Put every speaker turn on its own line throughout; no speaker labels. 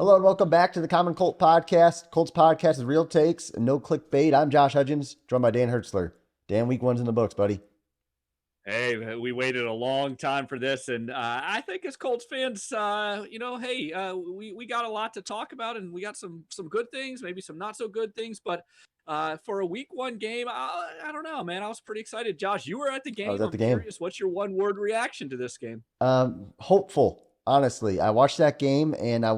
Hello and welcome back to the Common Colt Podcast. Colts Podcast is real takes and no clickbait. I'm Josh Hudgens, joined by Dan Hertzler. Dan, week one's in the books, buddy.
Hey, we waited a long time for this, and I think as Colts fans, we got a lot to talk about, and we got some good things, maybe some not so good things, but for a week one game, I don't know, man. I was pretty excited. Josh, you were at the
I was
game.
at
I'm
the game.
curious, what's your one word reaction to this game?
Hopeful, honestly. I watched that game and I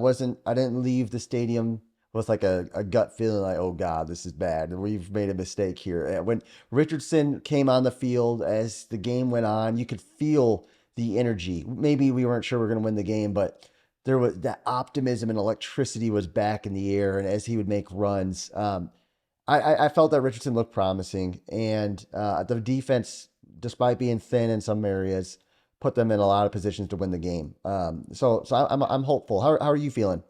didn't leave the stadium with like a gut feeling like, oh God, this is bad. We've made a mistake here. And when Richardson came on the field as the game went on, you could feel the energy. Maybe we weren't sure we were going to win the game, but there was that optimism and electricity was back in the air. And as he would make runs, I felt that Richardson looked promising, and the defense, despite being thin in some areas, put them in a lot of positions to win the game. I'm hopeful. How are you feeling?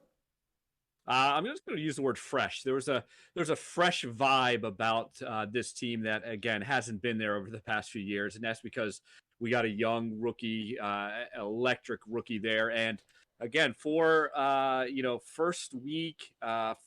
I'm just going to use the word fresh. There's a fresh vibe about this team that again hasn't been there over the past few years, and that's because we got a young rookie, electric rookie there, and again for first week,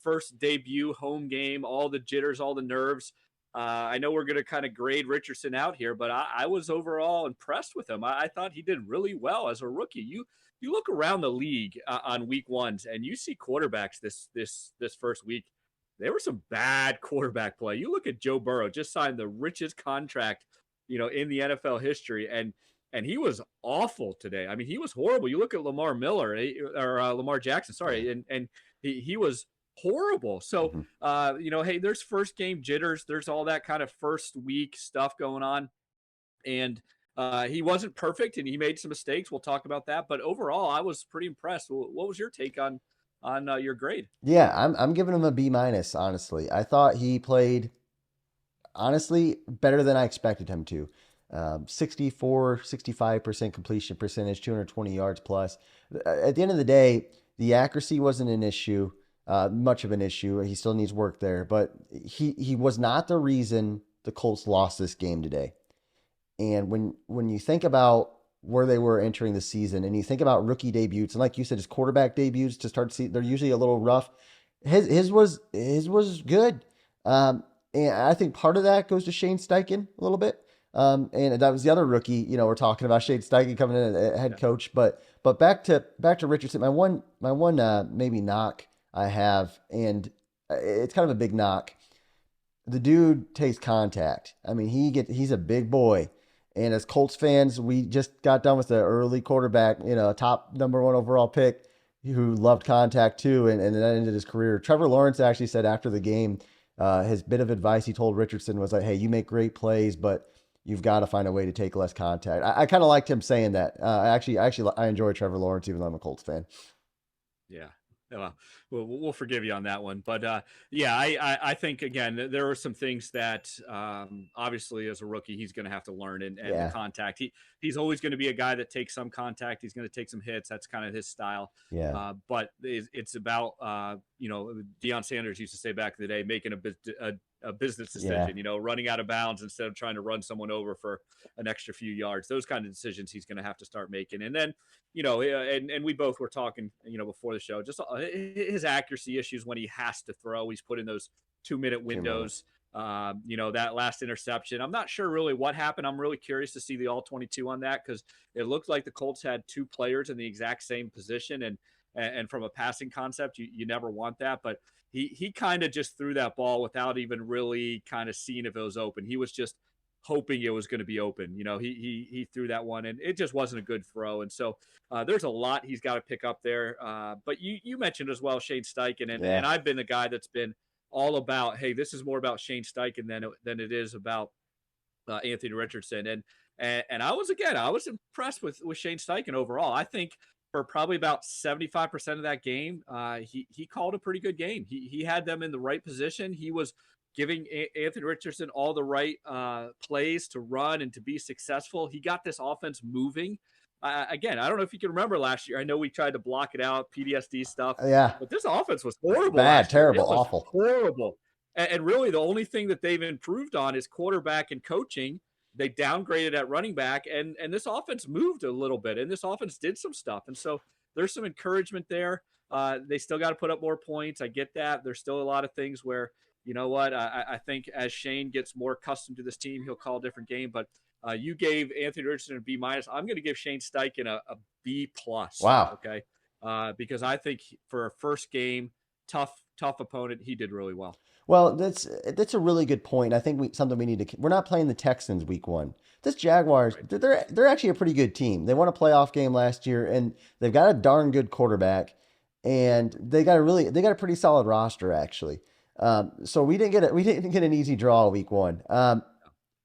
first debut, home game, all the jitters, all the nerves. I know we're going to kind of grade Richardson out here, but I was overall impressed with him. I thought he did really well as a rookie. You look around the league on week ones, and you see quarterbacks this first week. There were some bad quarterback play. You look at Joe Burrow, just signed the richest contract, in the NFL history, and he was awful today. I mean, he was horrible. You look at Lamar Miller or Lamar Jackson,
Yeah.
sorry, and he was horrible. So,
Mhm.
hey, there's first game jitters. There's all that kind of first week stuff going on, and he wasn't perfect, and he made some mistakes. We'll talk about that, but overall, I was pretty impressed. What was your take on your grade?
Yeah, I'm giving him a B minus, honestly. I thought he played honestly better than I expected him to. 64, 65% completion percentage, 220 yards plus. At the end of the day, the accuracy wasn't an issue, much of an issue. He still needs work there, but he was not the reason the Colts lost this game today. And when you think about where they were entering the season, and you think about rookie debuts, and like you said, his quarterback debuts to start to see, they're usually a little rough. His was good, and I think part of that goes to Shane Steichen a little bit. And that was the other rookie. We're talking about Shane Steichen coming in as head
Yeah.
coach, but back to Richardson. My one maybe knock I have, and it's kind of a big knock. The dude takes contact. I mean, he's a big boy. And as Colts fans, we just got done with the early quarterback, top number one overall pick who loved contact too, and that ended his career. Trevor Lawrence actually said after the game, his bit of advice he told Richardson was like, "Hey, you make great plays, but you've got to find a way to take less contact." I kind of liked him saying that. I enjoy Trevor Lawrence, even though I'm a Colts fan.
Yeah. Well, we'll forgive you on that one, but yeah, I think again there are some things that obviously as a rookie he's going to have to learn, and the
Yeah,
contact he's always going to be a guy that takes some contact. He's going to take some hits. That's kind of his style.
yeah,
But it's about Deion Sanders used to say back in the day, making a business
yeah,
decision. Running out of bounds instead of trying to run someone over for an extra few yards. Those kind of decisions he's going to have to start making, and then and we both were talking, before the show, just his accuracy issues when he has to throw. He's put in those 2 minute
2 minutes.
windows. That last interception. I'm not sure really what happened. I'm really curious to see the all 22 on that because it looked like the Colts had two players in the exact same position, and from a passing concept, you never want that. But he kind of just threw that ball without even really kind of seeing if it was open. He was just hoping it was going to be open. He threw that one, and it just wasn't a good throw. And so there's a lot he's got to pick up there. But you mentioned as well Shane Steichen, and
Yeah,
I've been the guy that's been all about, hey, this is more about Shane Steichen than it is about Anthony Richardson. And I was impressed with Shane Steichen overall. I think for probably about 75% of that game, he called a pretty good game. He had them in the right position. He was giving Anthony Richardson all the right plays to run and to be successful. He got this offense moving. Again, I don't know if you can remember last year. I know we tried to block it out, PTSD stuff,
yeah.
but this offense was horrible
Bad,
last year.
terrible,
It was
awful.
horrible. And really, the only thing that they've improved on is quarterback and coaching. They downgraded at running back, and this offense moved a little bit, and this offense did some stuff. And so there's some encouragement there. They still got to put up more points. I get that. There's still a lot of things where, you know what, I think as Shane gets more accustomed to this team, he'll call a different game. But you gave Anthony Richardson a B minus. I'm going to give Shane Steichen a B plus.
Wow.
Okay, because I think for a first game, tough opponent, he did really well.
Well, that's a really good point. I think something we need to. We're not playing the Texans week 1. This Jaguars,
Right.
they're actually a pretty good team. They won a playoff game last year, and they've got a darn good quarterback, and they got a pretty solid roster actually. So we didn't get an easy draw week 1.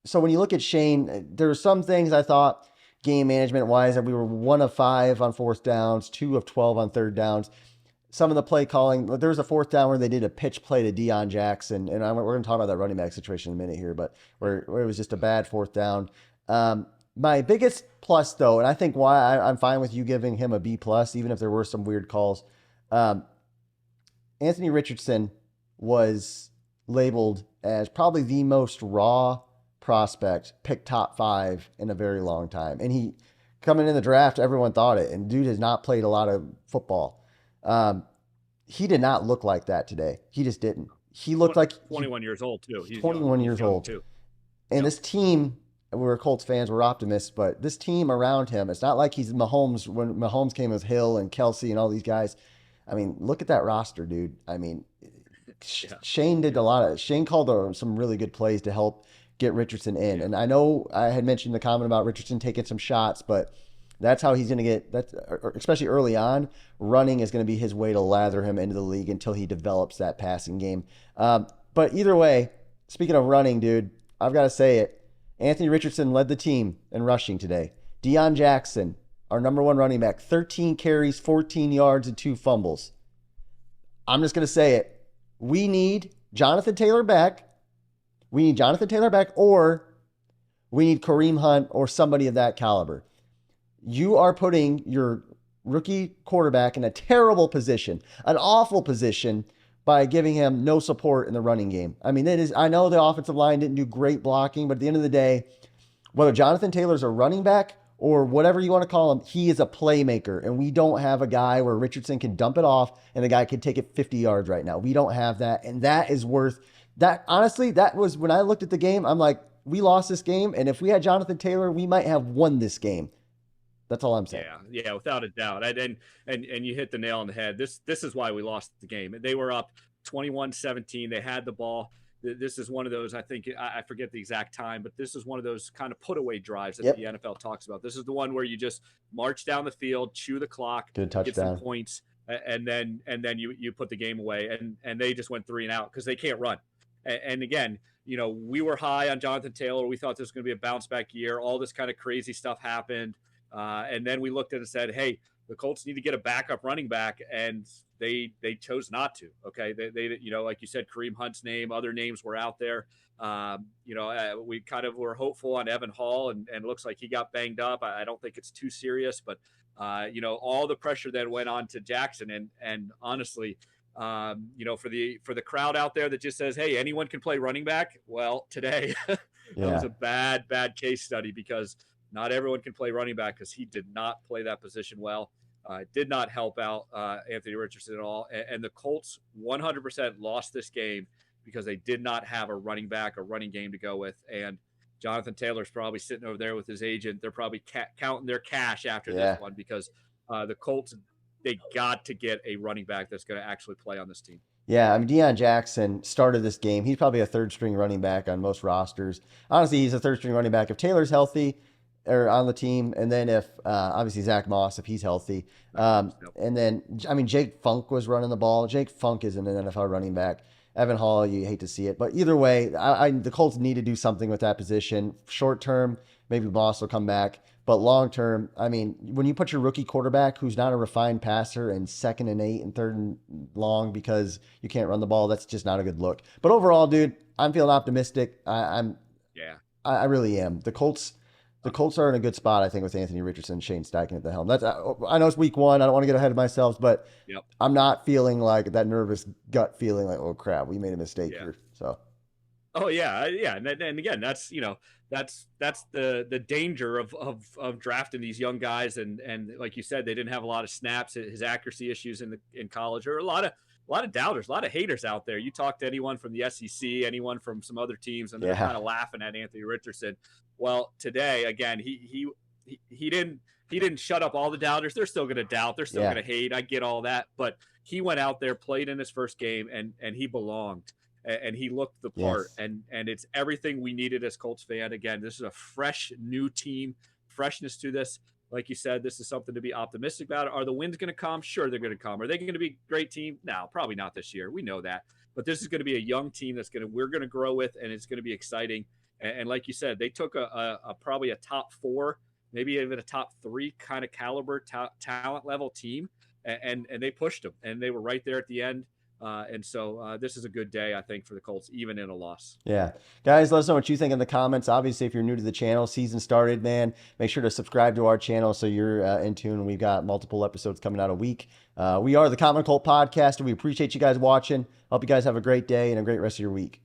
So when you look at Shane, there were some things I thought game management wise that we were 1 of 5 on fourth downs, 2 of 12 on third downs. Some of the play calling, there was a fourth down where they did a pitch play to Deion Jackson, and we're going to talk about that running back situation in a minute here, but where it was just a bad fourth down. My biggest plus, though, and I think why I'm fine with you giving him a B plus, even if there were some weird calls. Anthony Richardson was labeled as probably the most raw prospect, picked top 5 in a very long time, and he coming in the draft, everyone thought it, and dude has not played a lot of football. He did not look like that today. He just didn't. He looked like
21 years old too. He's
21 years old
too.
And this team, we were Colts fans, we're optimists, but this team around him, it's not like he's Mahomes when Mahomes came with Hill and Kelsey and all these guys. I mean, look at that roster, dude. I mean, Shane called some really good plays to help get Richardson in. And I know I had mentioned the comment about Richardson taking some shots, but that's how he's going to get that, especially early on. Running is going to be his way to lather him into the league until he develops that passing game. But either way, speaking of running, dude, I've got to say it. Anthony Richardson led the team in rushing today. Deion Jackson, our number 1 running back, 13 carries, 14 yards, and 2 fumbles. I'm just going to say it. We need Jonathan Taylor back. Or we need Kareem Hunt or somebody of that caliber. You are putting your rookie quarterback in a terrible position, an awful position, by giving him no support in the running game. I mean, I know the offensive line didn't do great blocking, but at the end of the day, whether Jonathan Taylor's a running back or whatever you want to call him, he is a playmaker. And we don't have a guy where Richardson can dump it off and the guy can take it 50 yards right now. We don't have that. And that is worth that. Honestly, that was when I looked at the game, I'm like, we lost this game. And if we had Jonathan Taylor, we might have won this game. That's all I'm saying.
Yeah, without a doubt. And you hit the nail on the head. This is why we lost the game. They were up 21-17. They had the ball. This is one of those, I think, I forget the exact time, but this is one of those kind of put away drives that the NFL talks about. This is the one where you just march down the field, chew the clock, get some points, and then you put the game away. And they just went 3 and out because they can't run. And again, you know, we were high on Jonathan Taylor. We thought this was going to be a bounce back year. All this kind of crazy stuff happened. And then we looked at it and said, hey, the Colts need to get a backup running back. And they chose not to. Okay. They you know, like you said, Kareem Hunt's name, other names were out there. You know, we kind of were hopeful on Evan Hall and it looks like he got banged up. I don't think it's too serious, but you know, all the pressure then went on to Jackson. And honestly, you know, for the crowd out there that just says, hey, anyone can play running back. Well, today that was a bad case study because not everyone can play running back because he did not play that position well. Did not help out Anthony Richardson at all. And the Colts 100% lost this game because they did not have a running back, a running game to go with. And Jonathan Taylor's probably sitting over there with his agent. They're probably counting their cash after this one because the Colts, they got to get a running back that's going to actually play on this team.
Yeah, I mean, Deion Jackson started this game. He's probably a third-string running back on most rosters. Honestly, he's a third-string running back if Taylor's healthy or on the team, and then if obviously Zach Moss if he's healthy, and then I mean Jake Funk was running the ball. Jake Funk is an NFL running back. Evan Hall, you hate to see it, but either way, the Colts need to do something with that position. Short term, maybe Moss will come back, but long term, I mean, when you put your rookie quarterback who's not a refined passer in 2nd and 8 and 3rd and long because you can't run the ball, that's just not a good look. But overall, dude, I'm feeling optimistic. I really am. The Colts are in a good spot, I think, with Anthony Richardson and Shane Steichen at the helm. I know it's week 1. I don't want to get ahead of myself, but I'm not feeling like that nervous gut feeling like, oh, crap, we made a mistake here. So,
Oh yeah, yeah, and again, that's that's the danger of drafting these young guys, and like you said, they didn't have a lot of snaps. His accuracy issues in college, or a lot of doubters, a lot of haters out there. You talk to anyone from the SEC, anyone from some other teams, and they're
Yeah.
kind of laughing at Anthony Richardson. Well, today again, he didn't shut up all the doubters. They're still going to doubt. They're still
Yeah.
going to hate. I get all that, but he went out there, played in his first game, and he belonged and he looked the part,
Yes.
and it's everything we needed as Colts fan. Again, this is a fresh new team, freshness to this. Like you said, this is something to be optimistic about. Are the wins going to come? Sure, they're going to come. Are they going to be a great team? No, probably not this year. We know that, but this is going to be a young team we're going to grow with, and it's going to be exciting. And like you said, they took a probably a top 4, maybe even a top 3 kind of caliber talent level team, and they pushed them, and they were right there at the end. And so this is a good day, I think, for the Colts, even in a loss.
Yeah. Guys, let us know what you think in the comments. Obviously, if you're new to the channel, season started, man, make sure to subscribe to our channel so you're in tune. We've got multiple episodes coming out a week. We are the Common Colt Podcast, and we appreciate you guys watching. Hope you guys have a great day and a great rest of your week.